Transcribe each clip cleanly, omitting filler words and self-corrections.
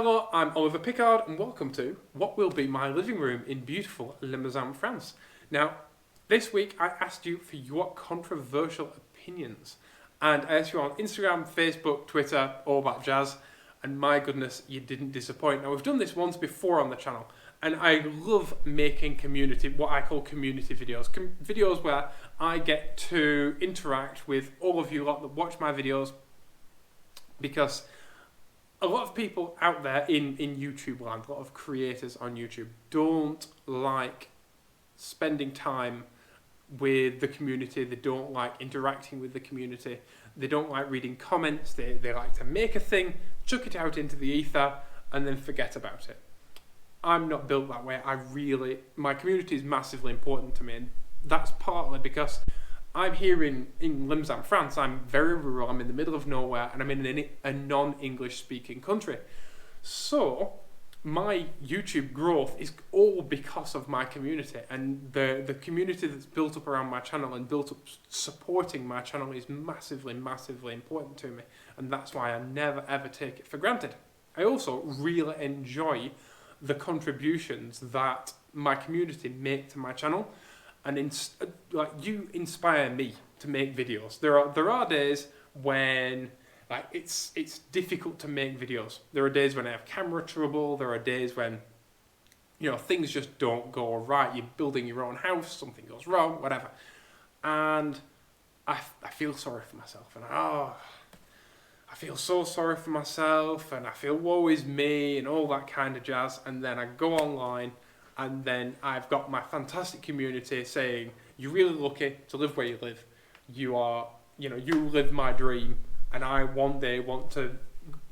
Hello, I'm Oliver Pickard and welcome to what will be my living room in beautiful Limousin, France. Now, this week I asked you for your controversial opinions, and I asked you on Instagram, Facebook, Twitter, all that jazz, and my goodness, you didn't disappoint. Now, we've done this once before on the channel, and I love making community, what I call community videos. Videos where I get to interact with all of you lot that watch my videos, because a lot of people out there in YouTube land, a lot of creators on YouTube, don't like spending time with the community. They don't like interacting with the community. They don't like reading comments. They like to make a thing, chuck it out into the ether, and then forget about it. I'm not built that way. My community is massively important to me, and that's partly because I'm here in Limousin, France. I'm very rural, I'm in the middle of nowhere, and I'm in a non-English speaking country. So my YouTube growth is all because of my community, and the community that's built up around my channel and built up supporting my channel is massively, massively important to me, and that's why I never ever take it for granted. I also really enjoy the contributions that my community make to my channel. And you inspire me to make videos. There are days when it's difficult to make videos. There are days when I have camera trouble. There are days when things just don't go right. You're building your own house, something goes wrong, whatever, and I feel sorry for myself. And I feel so sorry for myself, and I feel woe is me, and all that kind of jazz. And then I go online. And then I've got my fantastic community saying, you're really lucky to live where you live. You live my dream, and I one day want to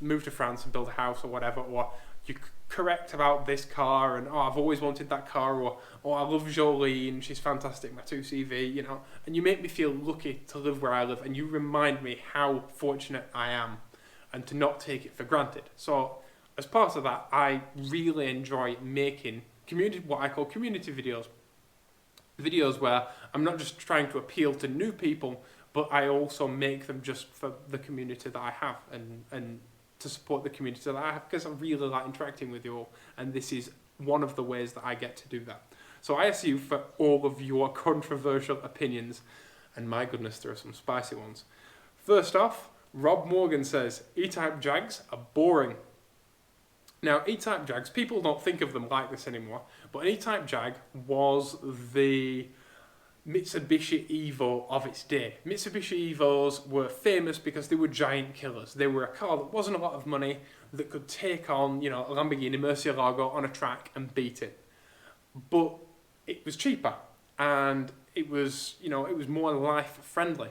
move to France and build a house or whatever, or you're correct about this car, and I've always wanted that car, or I love Jolene, she's fantastic, my 2CV, and you make me feel lucky to live where I live, and you remind me how fortunate I am, and to not take it for granted. So, as part of that, I really enjoy making what I call community videos where I'm not just trying to appeal to new people, but I also make them just for the community that I have, and to support the community that I have, because I really like interacting with you all, and this is one of the ways that I get to do that. So I ask you for all of your controversial opinions, and my goodness, there are some spicy ones. First off, Rob Morgan says, E-Type Jags are boring. Now, E-Type Jags, people don't think of them like this anymore, but an E-Type Jag was the Mitsubishi Evo of its day. Mitsubishi Evos were famous because they were giant killers. They were a car that wasn't a lot of money, that could take on, a Lamborghini Murcielago on a track and beat it. But it was cheaper, and it was more life-friendly.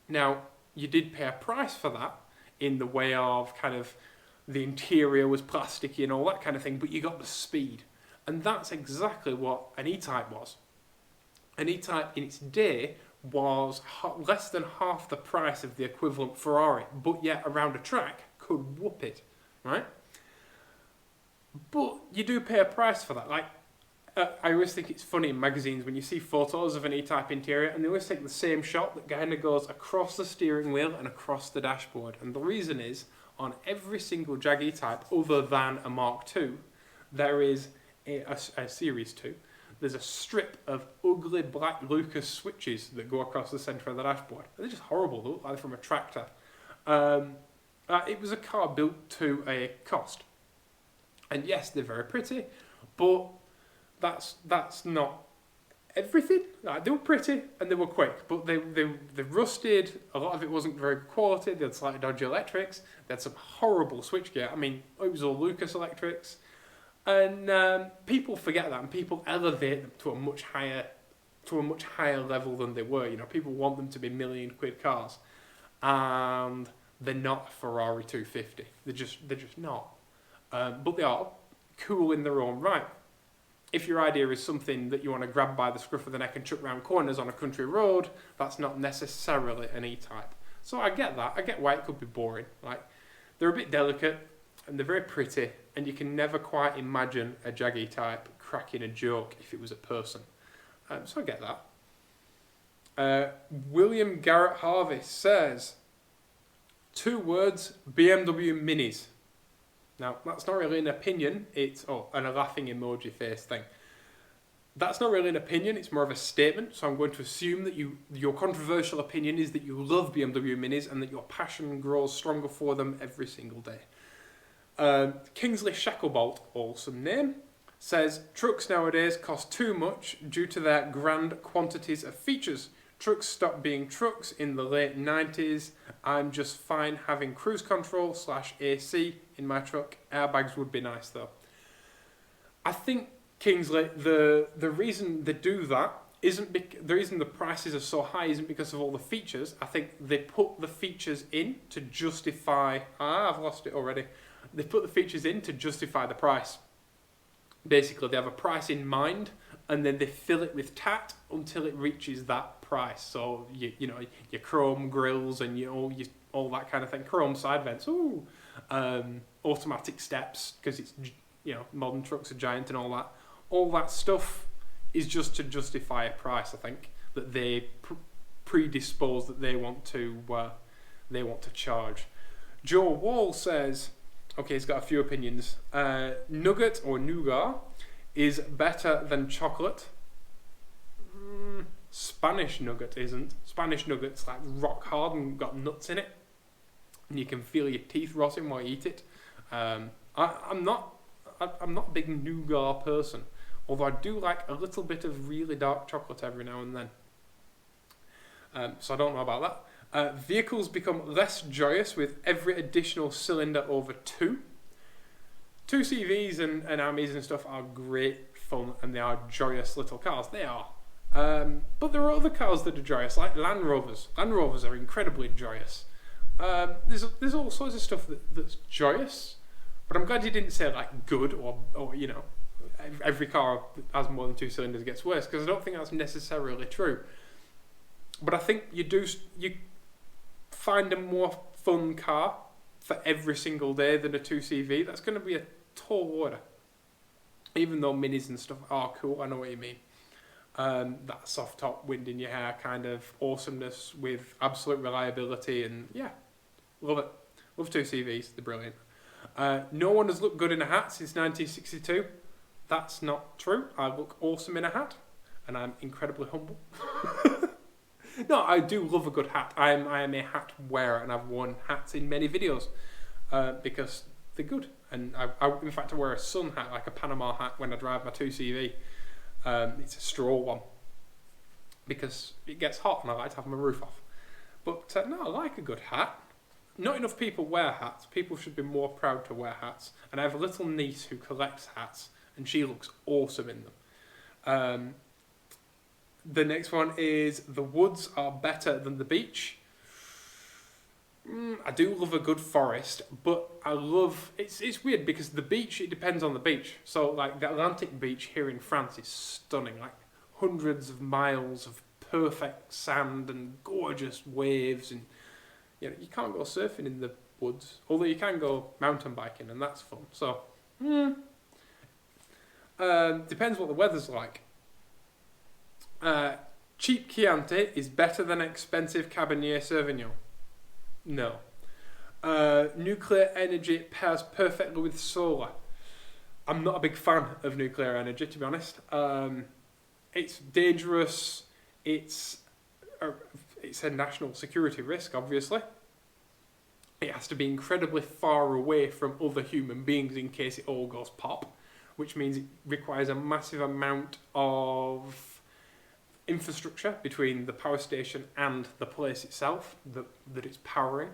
Now, you did pay a price for that in the way of the interior was plasticky and all that kind of thing, but you got the speed. And that's exactly what an E-Type was. An E-Type in its day was less than half the price of the equivalent Ferrari, but yet around a track could whoop it, right? But you do pay a price for that. I always think it's funny in magazines when you see photos of an E-Type interior, and they always take the same shot that kind of goes across the steering wheel and across the dashboard. And the reason is, on every single Jag E-Type other than a Mark II, there is a Series 2. There's a strip of ugly black Lucas switches that go across the centre of the dashboard. They're just horrible. They look like they're from a tractor. It was a car built to a cost. And yes, they're very pretty, but that's not everything. They were pretty and they were quick, but they rusted. A lot of it wasn't very good quality. They had slightly dodgy electrics. They had some horrible switchgear. It was all Lucas electrics, and people forget that, and people elevate them to a much higher level than they were. People want them to be £1 million cars, and they're not a Ferrari 250. They're just not. But they are cool in their own right. If your idea is something that you want to grab by the scruff of the neck and chuck round corners on a country road, that's not necessarily an E-Type. So I get that. I get why it could be boring. They're a bit delicate, and they're very pretty, and you can never quite imagine a Jag E-Type cracking a joke if it was a person. So I get that. William Garrett Harvey says, 2 words, BMW Minis. Now, that's not really an opinion, and a laughing emoji face thing. That's not really an opinion, it's more of a statement, so I'm going to assume that your controversial opinion is that you love BMW Minis and that your passion grows stronger for them every single day. Kingsley Shacklebolt, awesome name, says, trucks nowadays cost too much due to their grand quantities of features. Trucks stopped being trucks in the late 90s. I'm just fine having cruise control / AC in my truck. Airbags would be nice though. I think, Kingsley, the reason they do that the reason the prices are so high isn't because of all the features. I think they put the features in to justify... I've lost it already. They put the features in to justify the price. Basically, they have a price in mind, and then they fill it with tat until it reaches that price. So you know your chrome grills and all that kind of thing. Chrome side vents, automatic steps because it's modern trucks are giant and all that. All that stuff is just to justify a price. I think that they predispose that they want to charge. Joe Wall says, okay, he's got a few opinions. Nugget or nougat is better than chocolate. Spanish nugget isn't. Spanish nugget's like rock hard and got nuts in it, and you can feel your teeth rotting while you eat it. I'm not a big nougat person, although I do like a little bit of really dark chocolate every now and then. So I don't know about that. Vehicles become less joyous with every additional cylinder over 2. 2CVs and Amis and stuff are great fun, and they are joyous little cars. They are. But there are other cars that are joyous, like Land Rovers. Land Rovers are incredibly joyous. There's all sorts of stuff that's joyous, but I'm glad you didn't say like good or every car that has more than 2 cylinders gets worse, because I don't think that's necessarily true. But I think you find a more fun car for every single day than a 2CV. That's going to be a tall order. Even though minis and stuff are cool, I know what you mean. That soft top, wind in your hair kind of awesomeness with absolute reliability, and yeah, love it. Love 2CVs, they're brilliant. No one has looked good in a hat since 1962. That's not true. I look awesome in a hat, and I'm incredibly humble. No, I do love a good hat. I am a hat wearer, and I've worn hats in many videos because they're good. And in fact, I wear a sun hat, like a Panama hat, when I drive my 2CV. It's a straw one because it gets hot, and I like to have my roof off. But no, I like a good hat. Not enough people wear hats. People should be more proud to wear hats. And I have a little niece who collects hats, and she looks awesome in them. The next one is the woods are better than the beach. I do love a good forest, but it's weird because the beach, it depends on the beach. So like the Atlantic beach here in France is stunning, like hundreds of miles of perfect sand and gorgeous waves, and you can't go surfing in the woods, although you can go mountain biking, and that's fun. So depends what the weather's like. Cheap Chianti is better than expensive Cabernet Sauvignon. No. Nuclear energy pairs perfectly with solar. I'm not a big fan of nuclear energy, to be honest. It's dangerous. It's a national security risk, obviously. It has to be incredibly far away from other human beings in case it all goes pop, which means it requires a massive amount of infrastructure between the power station and the place itself that it's powering,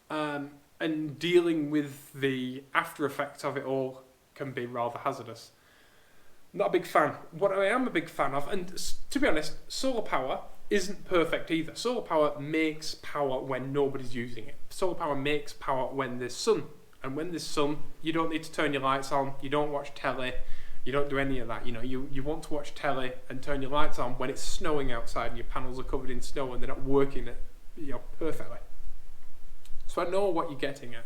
and dealing with the after effects of it all can be rather hazardous. Not a big fan. What I am a big fan of, and to be honest, solar power isn't perfect either. Solar power makes power when nobody's using it. Solar power makes power when there's sun, and when there's sun, you don't need to turn your lights on, you don't watch telly, you don't do any of that. You want to watch telly and turn your lights on when it's snowing outside and your panels are covered in snow and they're not working perfectly. So I know what you're getting at.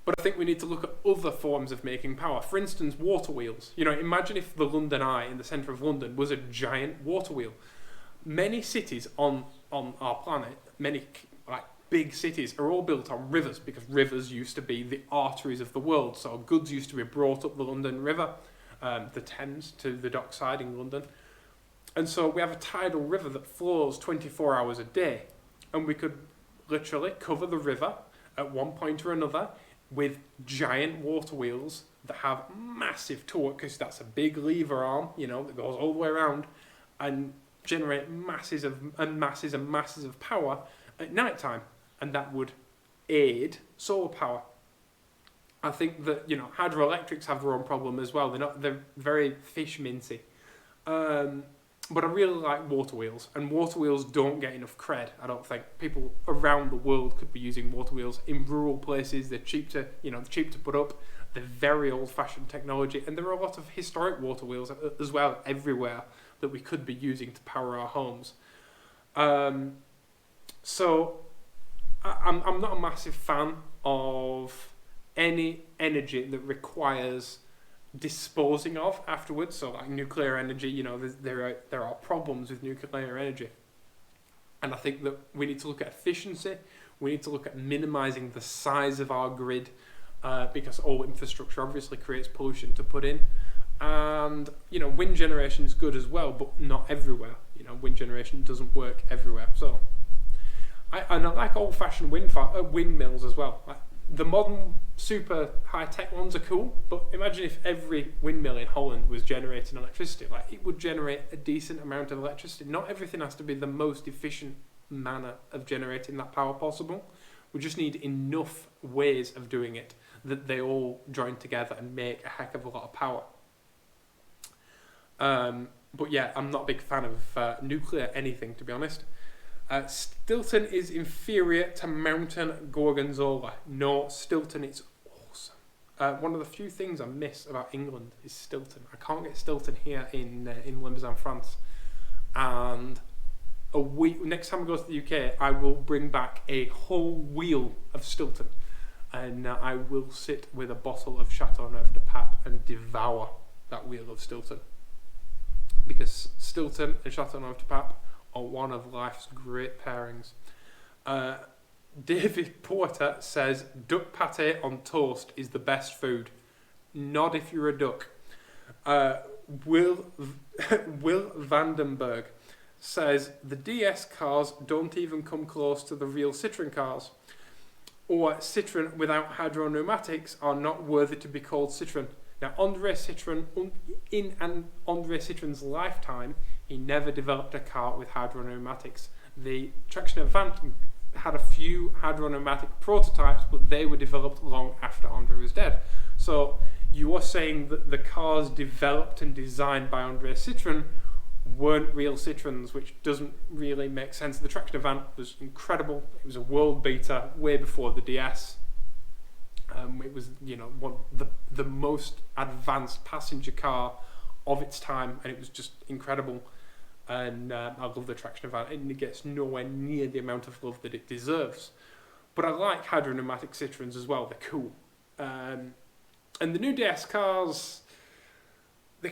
But I think we need to look at other forms of making power. For instance, water wheels. Imagine if the London Eye in the centre of London was a giant water wheel. Many cities on our planet, many like big cities are all built on rivers, because rivers used to be the arteries of the world. So goods used to be brought up the London River, the Thames, to the dockside in London. And so we have a tidal river that flows 24 hours a day. And we could literally cover the river at one point or another with giant water wheels that have massive torque, because that's a big lever arm, that goes all the way around, and generate masses of power at night time. And that would aid solar power. I think that, hydroelectrics have their own problem as well. They're very fish mincy. But I really like water wheels, and water wheels don't get enough cred, I don't think. People around the world could be using water wheels in rural places. They're cheap to put up. They're very old-fashioned technology, and there are a lot of historic water wheels as well everywhere that we could be using to power our homes. So I'm not a massive fan of any energy that requires disposing of afterwards. So like nuclear energy, there are problems with nuclear energy, and I think that we need to look at efficiency. We need to look at minimizing the size of our grid, because all infrastructure obviously creates pollution to put in. And wind generation is good as well, but not everywhere. Wind generation doesn't work everywhere. So I like old-fashioned windmills as well. Like, the modern super high-tech ones are cool, but imagine if every windmill in Holland was generating electricity. Like, it would generate a decent amount of electricity. Not everything has to be the most efficient manner of generating that power possible. We just need enough ways of doing it that they all join together and make a heck of a lot of power. But yeah, I'm not a big fan of nuclear anything, to be honest. Stilton is inferior to Mountain Gorgonzola. No, Stilton is awesome. One of the few things I miss about England is Stilton. I can't get Stilton here in Limousin, France. And next time I go to the UK, I will bring back a whole wheel of Stilton. And I will sit with a bottle of Chateauneuf de Pape and devour that wheel of Stilton. Because Stilton and Chateauneuf de Pape are one of life's great pairings. David Porter says, duck pate on toast is the best food. Not if you're a duck. Will Vandenberg says, the DS cars don't even come close to the real Citroen cars. Or Citroen without hydro pneumatics are not worthy to be called Citroen. Now, André Citroen's lifetime, he never developed a car with hydro pneumatics. The Traction Avant had a few hydro pneumatic prototypes, but they were developed long after André was dead. So you are saying that the cars developed and designed by André Citroen weren't real Citroens, which doesn't really make sense. The Traction Avant was incredible. It was a world beater way before the DS. It was, one of the most advanced passenger car of its time, and it was just incredible. And I love the Traction Avant, and it gets nowhere near the amount of love that it deserves. But I like hydro-pneumatic Citroens as well. They're cool. And the new DS cars, they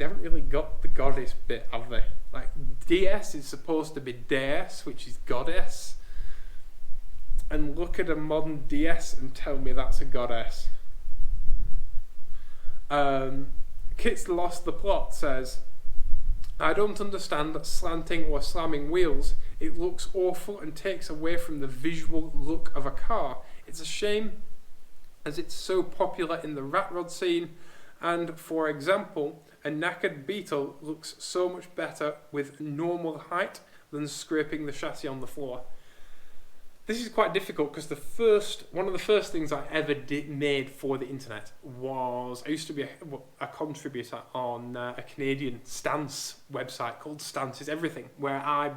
haven't really got the goddess bit, have they? Like, DS is supposed to be DS, which is goddess. And look at a modern DS and tell me that's a goddess. Kit's Lost the Plot says, I don't understand that slanting or slamming wheels. It looks awful and takes away from the visual look of a car. It's a shame, as it's so popular in the rat rod scene. And for example, a knackered Beetle looks so much better with normal height than scraping the chassis on the floor. This is quite difficult because one of the first things I ever made for the internet was, I used to be a contributor on a Canadian stance website called Stance is Everything, where I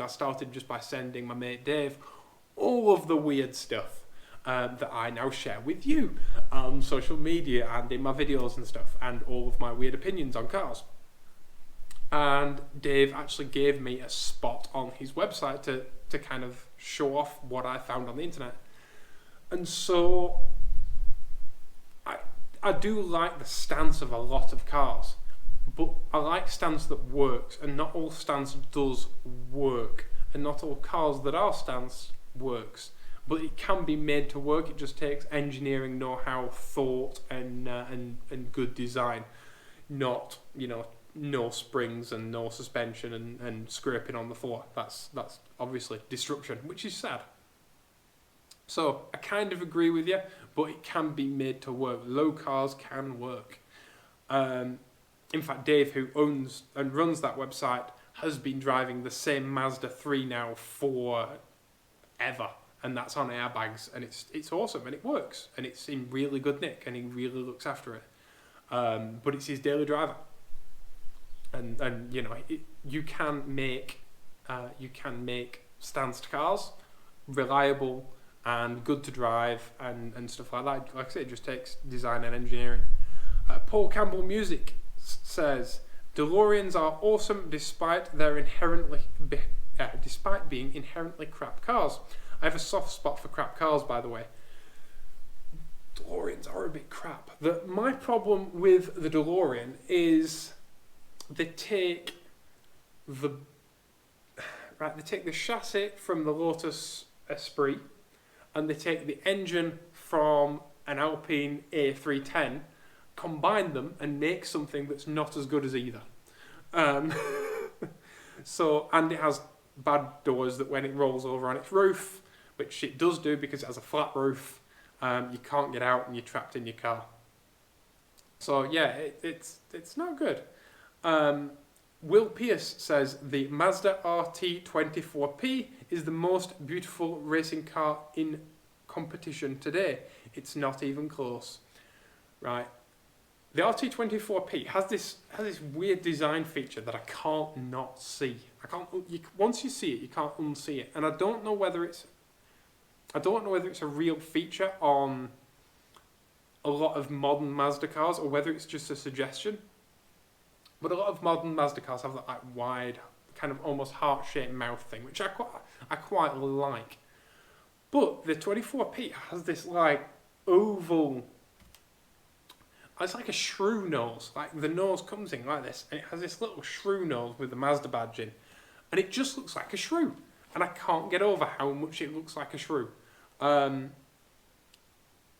started just by sending my mate Dave all of the weird stuff that I now share with you on social media and in my videos and stuff, and all of my weird opinions on cars. And Dave actually gave me a spot on his website to kind of show off what I found on the internet. And so I do like the stance of a lot of cars, but I like stance that works, and not all stance does work. and not all cars that are stance works. But it can be made to work. It just takes engineering know-how, thought, and good design. Not, no springs and no suspension and scraping on the floor. That's obviously destruction, which is sad. So I kind of agree with you, but it can be made to work. Low cars can work. In fact, Dave, who owns and runs that website, has been driving the same Mazda 3 now for ever, and that's on airbags, and it's awesome, and it works, and it's in really good nick, and he really looks after it. But it's his daily driver, and you can make stanced cars reliable and good to drive and stuff like that. Like I say, it just takes design and engineering. Paul Campbell Music says DeLoreans are awesome despite being inherently crap cars. I have a soft spot for crap cars, by the way. DeLoreans are a bit crap. My problem with the DeLorean is they take the chassis from the Lotus Esprit, and they take the engine from an Alpine A310, combine them and make something that's not as good as either. And it has bad doors that when it rolls over on its roof, which it does do because it has a flat roof, you can't get out and you're trapped in your car. So yeah, it's not good. Will Pierce says the Mazda RT24P is the most beautiful racing car in competition today. It's not even close. Right. The RT24P has this weird design feature that I can't not see. Once you see it, you can't unsee it. And I don't know whether it's a real feature on a lot of modern Mazda cars or whether it's just a suggestion. But a lot of modern Mazda cars have that wide, kind of almost heart-shaped mouth thing, which I quite like. But the 24P has this oval. It's like a shrew nose. Like the nose comes in like this, and it has this little shrew nose with the Mazda badge in, and it just looks like a shrew. And I can't get over how much it looks like a shrew.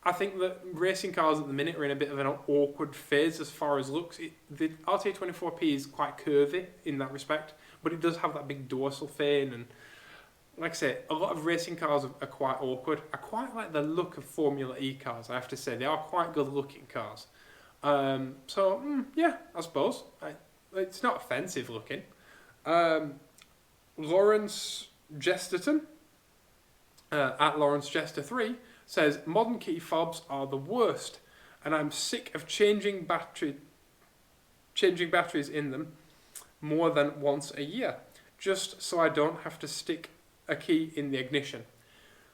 I think that racing cars at the minute are in a bit of an awkward phase as far as looks. The RT24P is quite curvy in that respect, but it does have that big dorsal fin, and like I say, a lot of racing cars are quite awkward. I quite like the look of Formula E cars, I have to say. They are quite good looking cars. Yeah, I suppose. It's not offensive looking. Lawrence Jesterton, at Lawrence Jester 3, says modern key fobs are the worst, and I'm sick of changing batteries in them more than once a year, just so I don't have to stick a key in the ignition.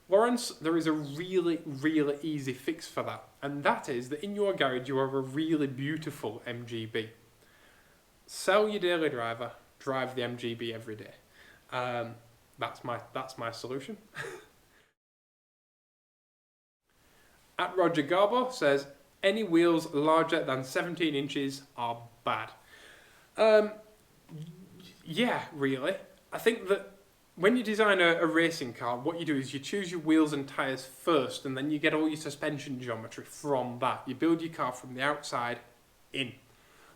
Lawrence, there is a really, really easy fix for that, and that is that in your garage you have a really beautiful MGB. Sell your daily driver, drive the MGB every day. That's my solution. At Roger Garbo says, any wheels larger than 17 inches are bad. Yeah, really. I think that when you design a racing car, what you do is you choose your wheels and tyres first, and then you get all your suspension geometry from that. You build your car from the outside in.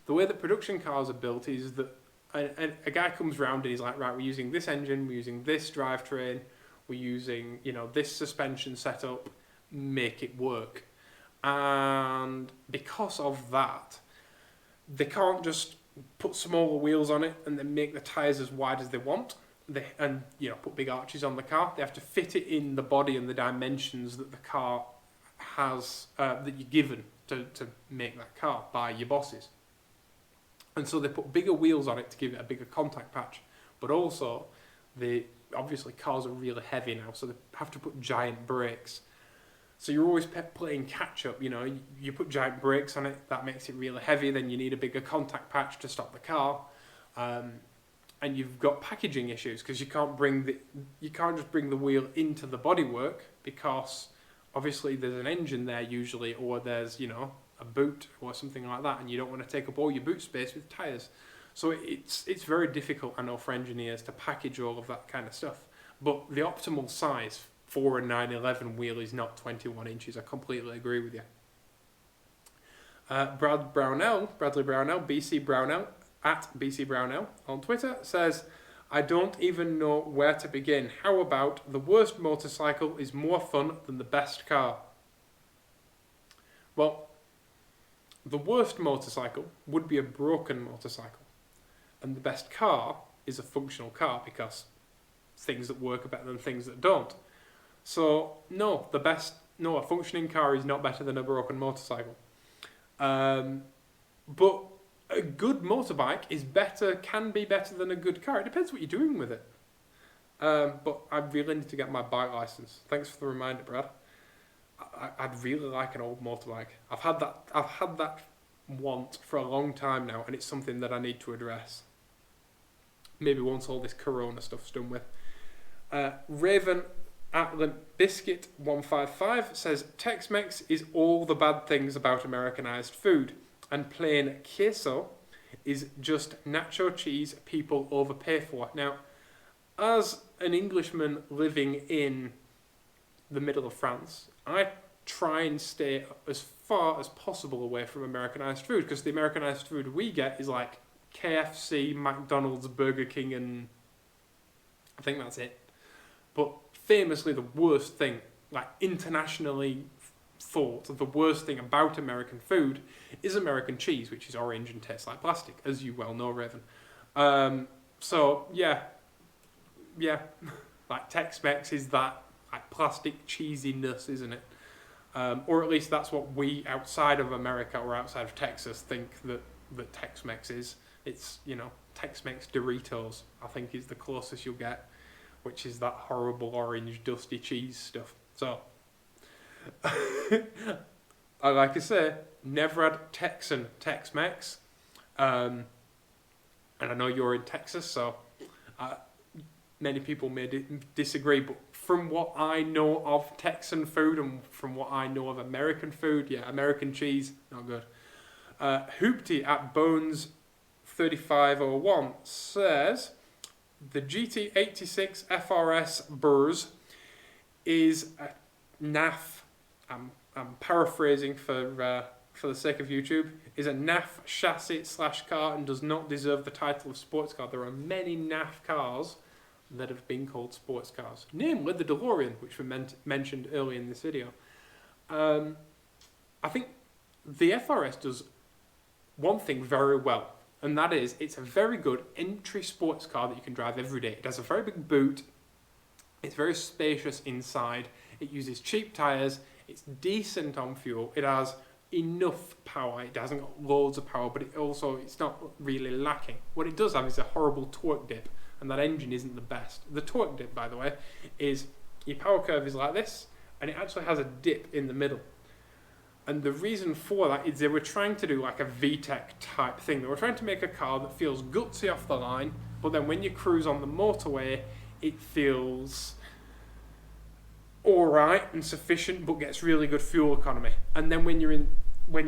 The way that production cars are built is that a guy comes round and he's like, right, we're using this engine, we're using this drivetrain, we're using, this suspension setup, make it work. And because of that, they can't just put smaller wheels on it and then make the tyres as wide as they want. Put big arches on the car. They have to fit it in the body and the dimensions that the car has, that you're given to make that car by your bosses. And so they put bigger wheels on it to give it a bigger contact patch. But also, obviously cars are really heavy now, so they have to put giant brakes. So you're always playing catch up, you put giant brakes on it, that makes it really heavy, then you need a bigger contact patch to stop the car. And you've got packaging issues because you can't just bring the wheel into the bodywork because obviously there's an engine there usually, or there's a boot or something like that, and you don't want to take up all your boot space with tyres. So it's very difficult, I know, for engineers to package all of that kind of stuff. But the optimal size for a 911 wheel is not 21 inches. I completely agree with you. Bradley Brownell, BC Brownell, at BC Brownell on Twitter, says, I don't even know where to begin. How about the worst motorcycle is more fun than the best car? Well, the worst motorcycle would be a broken motorcycle. And the best car is a functional car, because things that work are better than things that don't. So, no, a functioning car is not better than a broken motorcycle. But a good motorbike can be better than a good car. It depends what you're doing with it. But I really need to get my bike license. Thanks for the reminder, Brad. I'd really like an old motorbike. I've had that want for a long time now, and it's something that I need to address. Maybe once all this Corona stuff's done with. Raven at Biscuit 155 says, Tex-Mex is all the bad things about Americanized food, and plain queso is just nacho cheese people overpay for. Now, as an Englishman living in the middle of France, I try and stay as far as possible away from Americanized food, because the Americanized food we get is like KFC, McDonald's, Burger King, and I think that's it. But famously, the worst thing, like internationally thought, the worst thing about American food is American cheese, which is orange and tastes like plastic, as you well know, Raven. So yeah, like Tex-Mex is that like plastic cheesiness, isn't it? Or at least that's what we outside of America or outside of Texas think that Tex-Mex is. It's, Tex-Mex Doritos, I think, is the closest you'll get, which is that horrible orange dusty cheese stuff. So, I like to say, never had Texan Tex-Mex, and I know you're in Texas, so many people may disagree, but from what I know of Texan food and from what I know of American food, yeah, American cheese, not good. Hoopty at Bones 3501 says, the GT86 FRS Burrs is a naff. I'm paraphrasing for the sake of YouTube. Is a naff chassis / car and does not deserve the title of sports car. There are many naff cars that have been called sports cars, namely the DeLorean, which we mentioned earlier in this video. I think the FRS does one thing very well, and that is it's a very good entry sports car that you can drive every day. It has a very big boot, it's very spacious inside, it uses cheap tyres, it's decent on fuel, it has enough power, it hasn't got loads of power, but it's not really lacking. What it does have is a horrible torque dip, and that engine isn't the best. The torque dip, by the way, is your power curve is like this, and it actually has a dip in the middle. And the reason for that is they were trying to do like a VTEC type thing. They were trying to make a car that feels gutsy off the line, but then when you cruise on the motorway, it feels alright and sufficient, but gets really good fuel economy. And then when you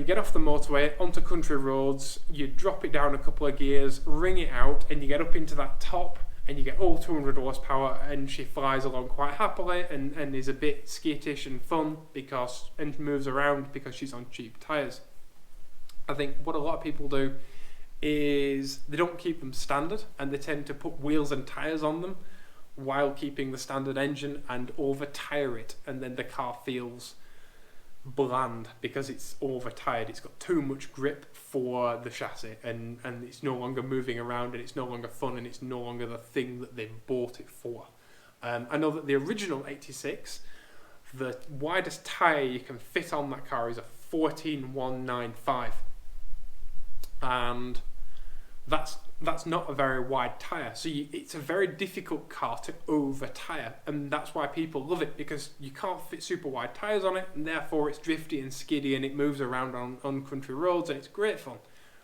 get off the motorway onto country roads, you drop it down a couple of gears, ring it out, and you get up into that top, and you get all 200 horsepower, and she flies along quite happily, and is a bit skittish and fun and moves around because she's on cheap tyres. I think what a lot of people do is they don't keep them standard, and they tend to put wheels and tyres on them while keeping the standard engine and over-tyre it, and then the car feels bland because it's over-tired. It's got too much grip for the chassis, and it's no longer moving around, and it's no longer fun, and it's no longer the thing that they've bought it for. I know that the original 86, the widest tyre you can fit on that car is a 14195, and that's not a very wide tyre, so it's a very difficult car to over-tyre, and that's why people love it, because you can't fit super wide tyres on it, and therefore it's drifty and skiddy, and it moves around on country roads, and it's great fun.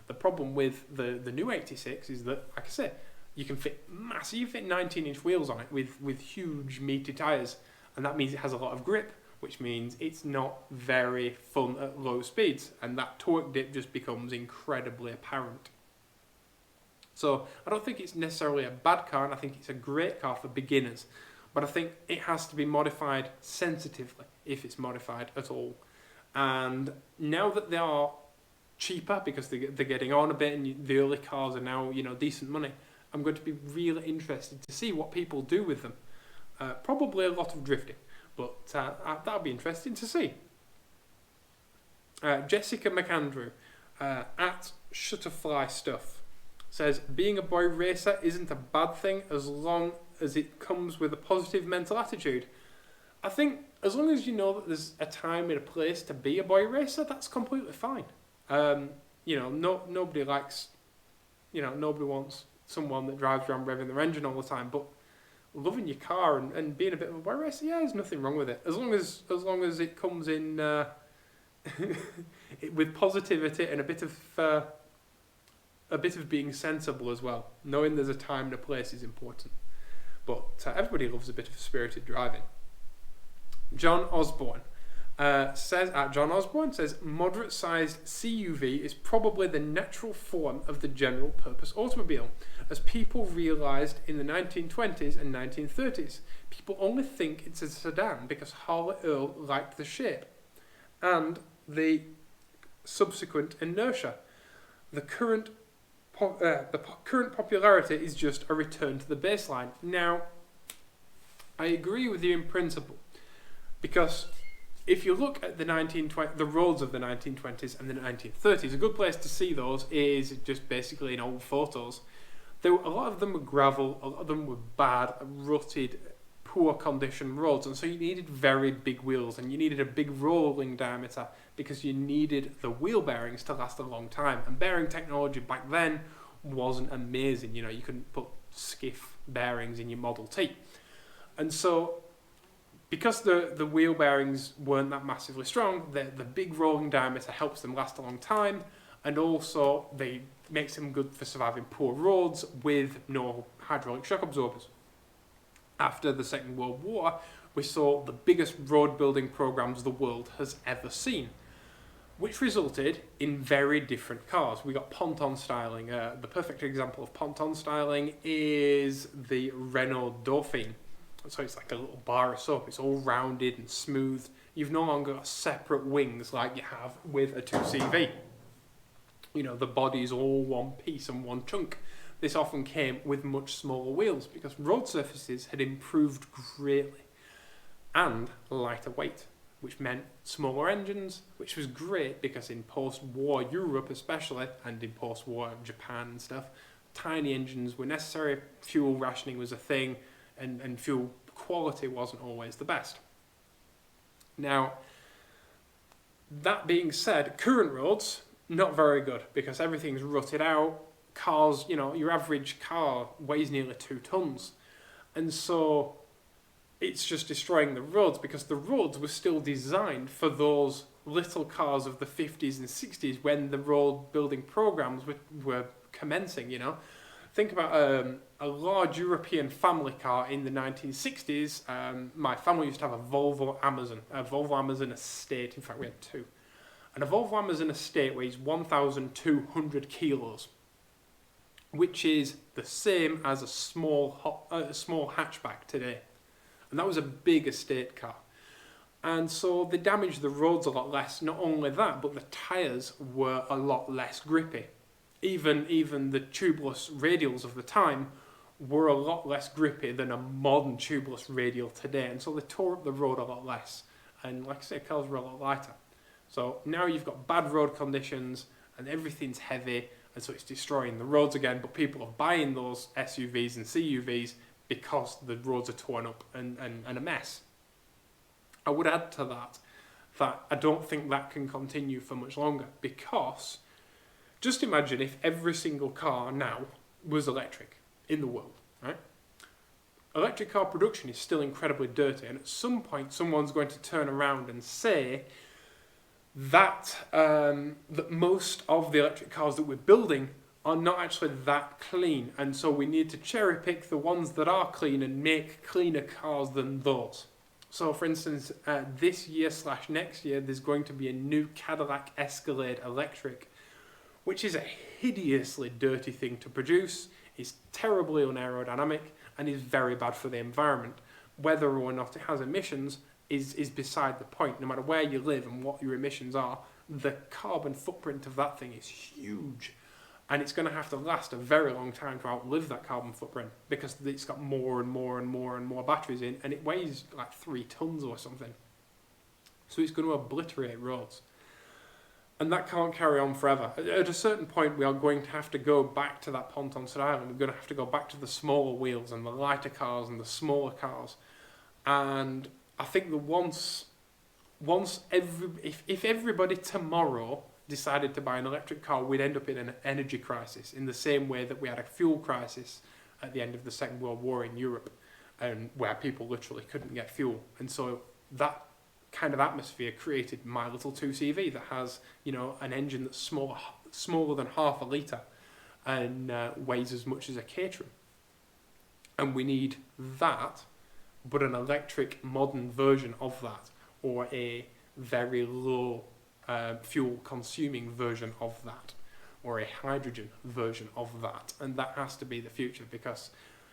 The problem with the new 86 is that, like I say, you can fit 19-inch wheels on it with huge meaty tyres, and that means it has a lot of grip, which means it's not very fun at low speeds, and that torque dip just becomes incredibly apparent. So I don't think it's necessarily a bad car, and I think it's a great car for beginners. But I think it has to be modified sensitively, if it's modified at all. And now that they are cheaper, because they're getting on a bit, and the early cars are now, decent money, I'm going to be really interested to see what people do with them. Probably a lot of drifting, but that'll be interesting to see. Jessica McAndrew, at Shutterfly Stuff, says, being a boy racer isn't a bad thing as long as it comes with a positive mental attitude. I think as long as you know that there's a time and a place to be a boy racer, that's completely fine. Nobody likes, nobody wants someone that drives around revving their engine all the time, but loving your car and being a bit of a boy racer, yeah, there's nothing wrong with it. As long as it comes in with positivity and a bit of being sensible as well. Knowing there's a time and a place is important. But everybody loves a bit of spirited driving. John Osborne says, moderate-sized CUV is probably the natural form of the general-purpose automobile, as people realised in the 1920s and 1930s. People only think it's a sedan because Harley Earl liked the shape and the subsequent inertia. The current popularity is just a return to the baseline. Now, I agree with you in principle, because if you look at the roads of the 1920s and the 1930s, a good place to see those is just basically in old photos. A lot of them were gravel, a lot of them were bad, rutted, poor condition roads, and so you needed very big wheels, and you needed a big rolling diameter because you needed the wheel bearings to last a long time. And bearing technology back then wasn't amazing. You couldn't put skiff bearings in your Model T. And so, because the wheel bearings weren't that massively strong, the big rolling diameter helps them last a long time, and also they makes them good for surviving poor roads with no hydraulic shock absorbers. After the Second World War, we saw the biggest road building programs the world has ever seen, which resulted in very different cars. We got ponton styling. The perfect example of ponton styling is the Renault Dauphine. So it's like a little bar of soap. It's all rounded and smooth. You've no longer got separate wings like you have with a 2CV. The body's all one piece and one chunk. This often came with much smaller wheels because road surfaces had improved greatly, and lighter weight, which meant smaller engines, which was great because in post-war Europe especially, and in post-war Japan and stuff, tiny engines were necessary, fuel rationing was a thing, and fuel quality wasn't always the best. Now, that being said, current roads, not very good because everything's rutted out. Cars, your average car weighs nearly 2 tons. And so it's just destroying the roads because the roads were still designed for those little cars of the 50s and 60s when the road building programs were commencing, Think about a large European family car in the 1960s. My family used to have a Volvo Amazon Estate. In fact, we had 2. And a Volvo Amazon Estate weighs 1,200 kilos, which is the same as a small hatchback today. And that was a big estate car. And so they damaged the roads a lot less. Not only that, but the tyres were a lot less grippy. Even the tubeless radials of the time were a lot less grippy than a modern tubeless radial today. And so they tore up the road a lot less. And like I say, cars were a lot lighter. So now you've got bad road conditions and everything's heavy, and so it's destroying the roads again, but people are buying those SUVs and CUVs because the roads are torn up and a mess. I would add to that I don't think that can continue for much longer, because just imagine if every single car now was electric in the world, right? Electric car production is still incredibly dirty, and at some point someone's going to turn around and say that most of the electric cars that we're building are not actually that clean, and so we need to cherry pick the ones that are clean and make cleaner cars than those. So for instance, this year/next year there's going to be a new Cadillac Escalade electric, which is a hideously dirty thing to produce, is terribly unaerodynamic, and is very bad for the environment. Whether or not it has emissions is beside the point. No matter where you live and what your emissions are, the carbon footprint of that thing is huge. And it's going to have to last a very long time to outlive that carbon footprint, because it's got more and more and more and more batteries in, and it weighs like 3 tons or something. So it's going to obliterate roads. And that can't carry on forever. At a certain point, we are going to have to go back to that ponton-set island. We're going to have to go back to the smaller wheels and the lighter cars and the smaller cars. And I think that if everybody tomorrow decided to buy an electric car, we'd end up in an energy crisis, in the same way that we had a fuel crisis at the end of the Second World War in Europe, and where people literally couldn't get fuel. And so that kind of atmosphere created my little 2CV that has, an engine that's smaller than half a litre and weighs as much as a Caterham. And we need that, but an electric modern version of that, or a very low fuel consuming version of that, or a hydrogen version of that. And that has to be the future, because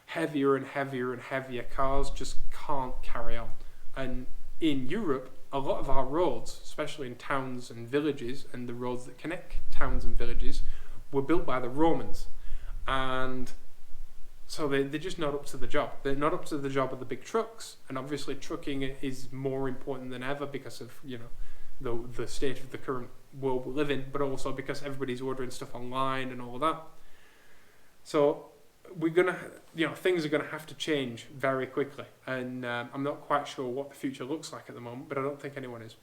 heavier and heavier and heavier cars just can't carry on. And in Europe, a lot of our roads, especially in towns and villages, and the roads that connect towns and villages, were built by the Romans. And so they're just not up to the job. They're not up to the job of the big trucks. And obviously trucking is more important than ever because of, the state of the current world we live in, but also because everybody's ordering stuff online and all of that. So we're gonna, things are gonna have to change very quickly, and I'm not quite sure what the future looks like at the moment, but I don't think anyone is.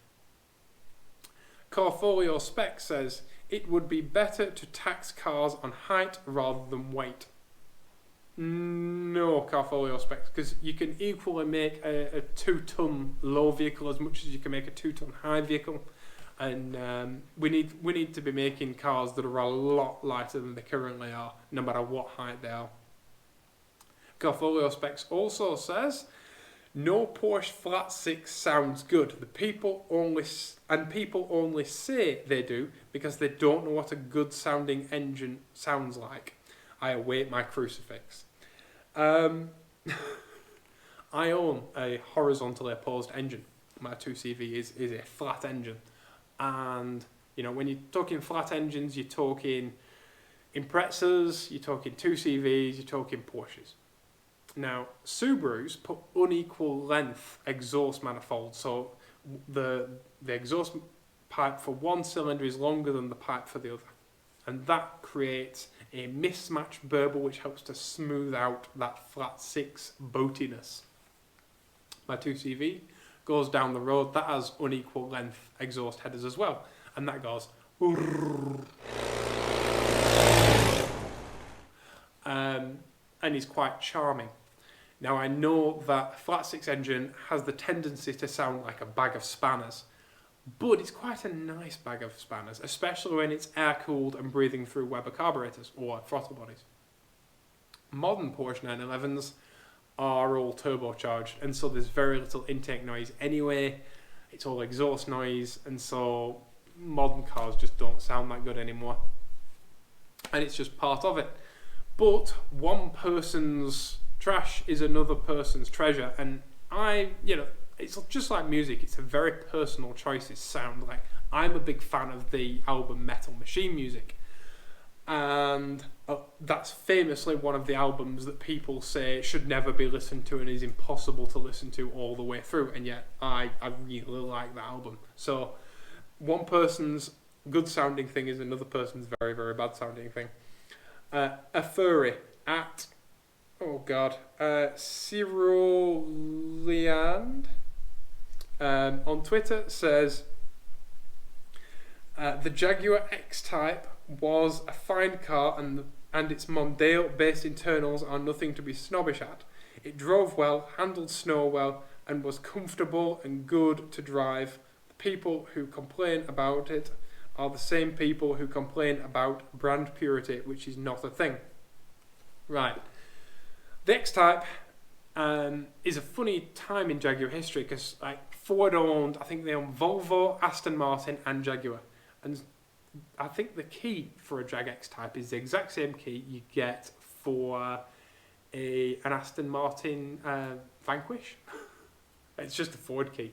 Carfolio Spec says it would be better to tax cars on height rather than weight. No, Carfolio Spec, because you can equally make a 2-ton low vehicle as much as you can make a 2-ton high vehicle. And we need to be making cars that are a lot lighter than they currently are, no matter what height they are. Carfolio Specs also says, no Porsche Flat 6 sounds good. People only say they do because they don't know what a good sounding engine sounds like. I await my crucifix. I own a horizontally opposed engine. My 2CV is a flat engine. And, when you're talking flat engines, you're talking Imprezas, you're talking 2CVs, you're talking Porsches. Now, Subarus put unequal length exhaust manifolds, so the exhaust pipe for one cylinder is longer than the pipe for the other. And that creates a mismatched burble which helps to smooth out that flat 6 boatiness. My 2CV goes down the road, that has unequal length exhaust headers as well, and that goes and is quite charming. Now I know that flat 6 engine has the tendency to sound like a bag of spanners, but it's quite a nice bag of spanners, especially when it's air cooled and breathing through Weber carburetors or throttle bodies. Modern Porsche 911s are all turbocharged, and so there's very little intake noise anyway. It's all exhaust noise, and so modern cars just don't sound that good anymore. And it's just part of it. But one person's trash is another person's treasure, and it's just like music. It's a very personal choices sound. Like, I'm a big fan of the album Metal Machine Music, and that's famously one of the albums that people say should never be listened to and is impossible to listen to all the way through, and yet I really like that album. So one person's good sounding thing is another person's very, very bad sounding thing. A furry at Cyruliand on Twitter says the Jaguar X-Type was a fine car, and its Mondale-based internals are nothing to be snobbish at. It drove well, handled snow well, and was comfortable and good to drive. The people who complain about it are the same people who complain about brand purity, which is not a thing. Right. The X-Type is a funny time in Jaguar history, because Ford owned, I think they owned Volvo, Aston Martin and Jaguar. And I think the key for a Jag X-Type is the exact same key you get for an Aston Martin Vanquish. It's just a Ford key.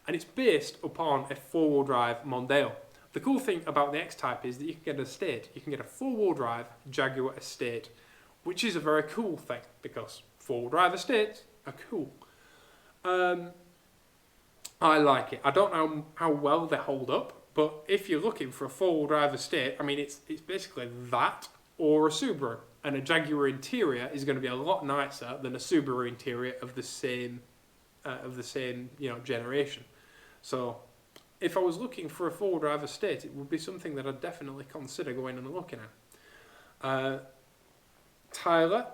And it's based upon a four-wheel drive Mondeo. The cool thing about the X-Type is that you can get an estate. You can get a four-wheel drive Jaguar estate, which is a very cool thing because four-wheel drive estates are cool. I like it. I don't know how well they hold up, but if you're looking for a four-wheel drive estate, I mean, it's basically that or a Subaru. And a Jaguar interior is going to be a lot nicer than a Subaru interior of the same generation. So if I was looking for a four-wheel drive estate, it would be something that I'd definitely consider going and looking at. Tyler,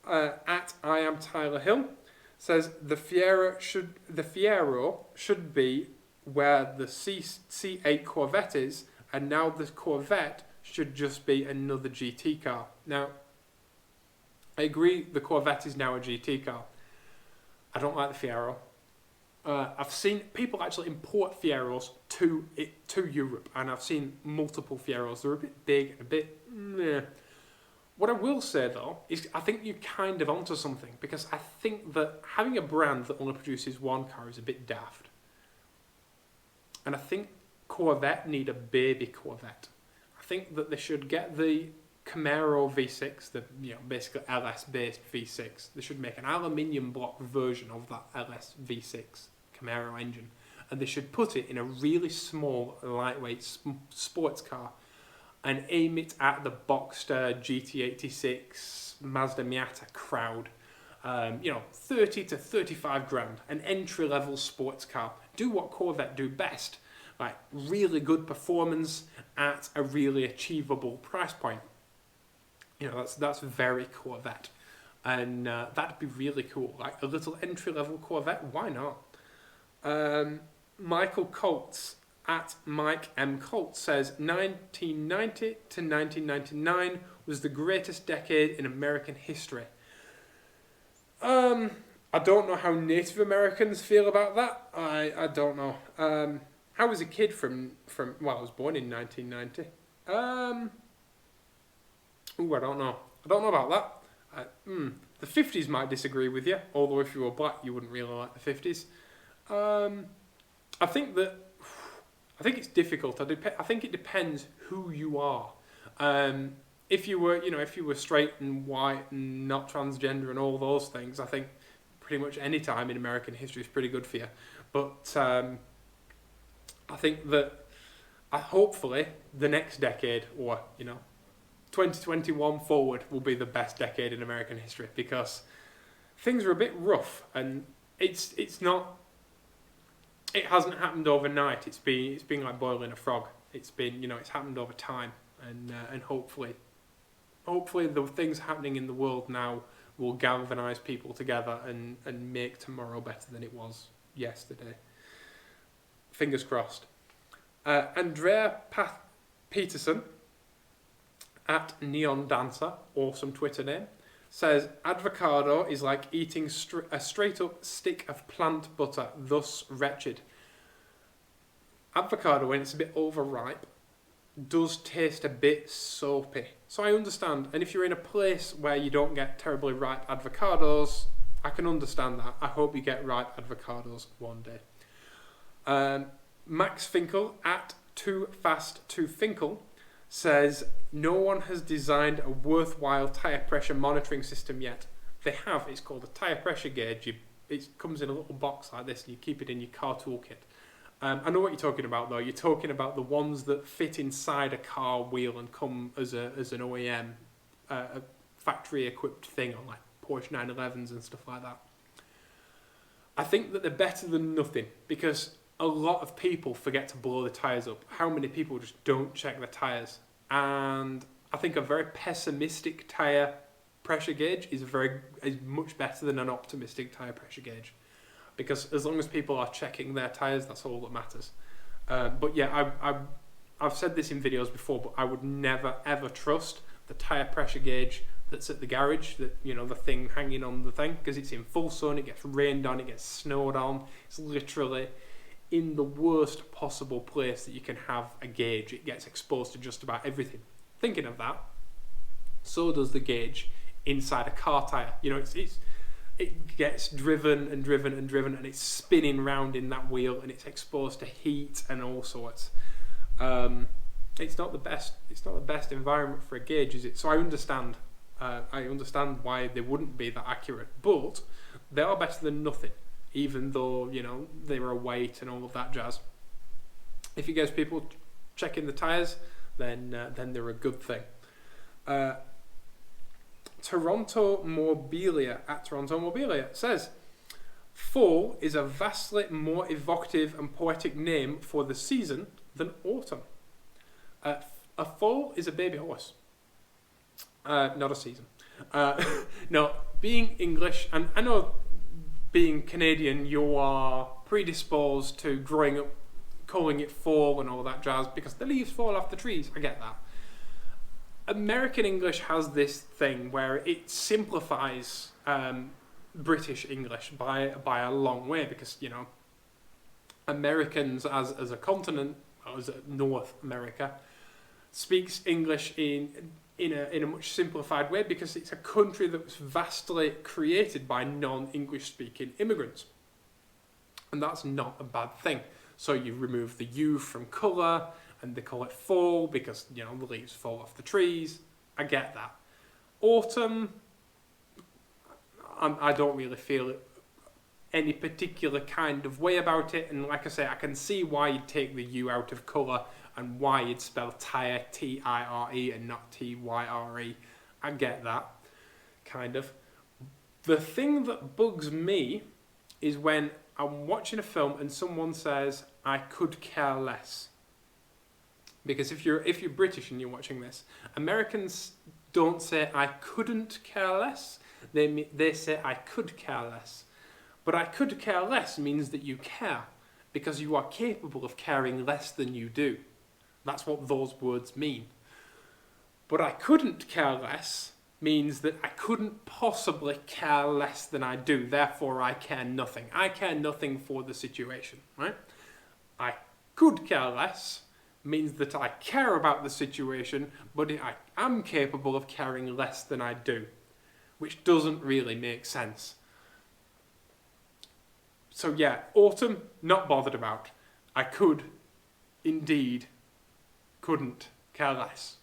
at I am Tyler Hill, says the Fiero should be where the C8 Corvette is, and now the Corvette should just be another GT car. Now, I agree the Corvette is now a GT car. I don't like the Fiero. I've seen people actually import Fieros to Europe, and I've seen multiple Fieros. They're a bit big, a bit meh. What I will say though is I think you're kind of onto something, because I think that having a brand that only produces one car is a bit daft. And I think Corvette need a baby Corvette. I think that they should get the Camaro V6, the basically LS based V6. They should make an aluminium block version of that LS V6 Camaro engine, and they should put it in a really small, lightweight sports car and aim it at the Boxster GT86 Mazda Miata crowd. 30 to 35 grand, an entry-level sports car. Do what Corvette do best, like really good performance at a really achievable price point. That's very Corvette, and that'd be really cool. Like a little entry-level Corvette, why not? Michael Colts at Mike M. Colts says 1990 to 1999 was the greatest decade in American history. I don't know how Native Americans feel about that. I don't know. I was a kid from I was born in 1990. I don't know. I don't know about that. The 50s might disagree with you, although if you were black, you wouldn't really like the 50s. I think it's difficult. I think it depends who you are. If you were straight and white and not transgender and all those things, I think pretty much any time in American history is pretty good for you. But I think that hopefully the next decade, or 2021 forward, will be the best decade in American history, because things are a bit rough, and it's not. It hasn't happened overnight. It's been like boiling a frog. It's been it's happened over time, and hopefully the things happening in the world now will galvanise people together and make tomorrow better than it was yesterday. Fingers crossed. Andrea Peterson at Neon Dancer, awesome Twitter name, says avocado is like eating a straight up stick of plant butter, thus wretched. Avocado, when it's a bit overripe, does taste a bit soapy. So I understand, and if you're in a place where you don't get terribly ripe avocados, I can understand that. I hope you get ripe avocados one day. Max Finkel at Too Fast to Finkel says no one has designed a worthwhile tyre pressure monitoring system yet. They have. It's called a tyre pressure gauge. It comes in a little box like this, and you keep it in your car toolkit. I know what you're talking about though. You're talking about the ones that fit inside a car wheel and come as an OEM, a factory equipped thing on like Porsche 911s and stuff like that. I think that they're better than nothing, because a lot of people forget to blow the tyres up. How many people just don't check their tyres? And I think a very pessimistic tyre pressure gauge is much better than an optimistic tyre pressure gauge, because as long as people are checking their tyres, that's all that matters. But yeah, I've said this in videos before, but I would never ever trust the tyre pressure gauge that's at the garage, that the thing hanging on the thing, because it's in full sun, it gets rained on, it gets snowed on. It's literally in the worst possible place that you can have a gauge. It gets exposed to just about everything. Thinking of that, so does the gauge inside a car tyre. You know, it gets driven and driven and driven, and it's spinning round in that wheel, and it's exposed to heat and all sorts. It's not the best. It's not the best environment for a gauge, is it? So I understand. I understand why they wouldn't be that accurate, but they are better than nothing. Even though, you know, they were a weight and all of that jazz. If it gets people checking the tyres, then they're a good thing. Toronto Mobilia says, fall is a vastly more evocative and poetic name for the season than autumn. A foal is a baby horse, not a season. No, being English, and I know being Canadian, you are predisposed to growing up calling it fall and all that jazz because the leaves fall off the trees. I get that. American English has this thing where it simplifies British English by a long way, because, you know, Americans as a continent, as North America, speaks English in a much simplified way because it's a country that was vastly created by non-English speaking immigrants. And that's not a bad thing. So you remove the U from colour, and they call it fall because, you know, the leaves fall off the trees. I get that. Autumn, I don't really feel any particular kind of way about it. And like I say, I can see why you'd take the U out of colour and why you'd spell tire T-I-R-E and not T-Y-R-E. I get that, kind of. The thing that bugs me is when I'm watching a film and someone says, I could care less. Because if you're British and you're watching this, Americans don't say I couldn't care less. They say I could care less. But I could care less means that you care, because you are capable of caring less than you do. That's what those words mean. But I couldn't care less means that I couldn't possibly care less than I do. Therefore, I care nothing. I care nothing for the situation, right? I could care less means that I care about the situation, but I am capable of caring less than I do, which doesn't really make sense. So yeah, autumn, not bothered about. I could, indeed, couldn't care less.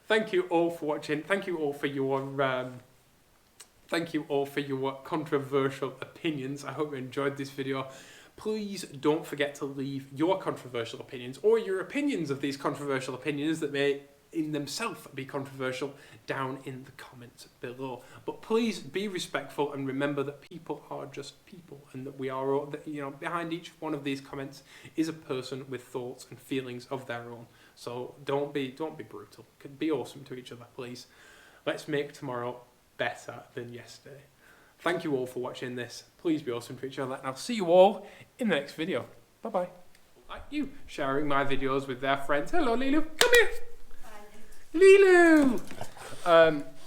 Thank you all for watching. Thank you all for your controversial opinions. I hope you enjoyed this video. Please don't forget to leave your controversial opinions, or your opinions of these controversial opinions that may in themselves be controversial, down in the comments below. But please be respectful and remember that people are just people, and that we are all, that, you know, behind each one of these comments is a person with thoughts and feelings of their own. So don't be brutal. Be awesome to each other, please. Let's make tomorrow better than yesterday. Thank you all for watching this. Please be awesome to each other, and I'll see you all in the next video. Bye-bye. Like you, sharing my videos with their friends. Hello, Lilu. Come here. Lilu!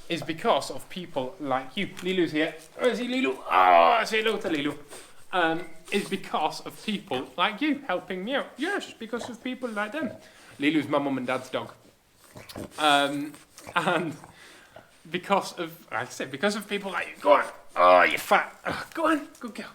Is because of people like you. Lilu's here. Where is he, Lilu? Oh, say hello to Lilu. Is because of people like you helping me out. Yes, because of people like them. Lilu's my mum and dad's dog. And because of, I said, because of people like you. Go on. Oh, you're fat. Oh, go on. Good girl.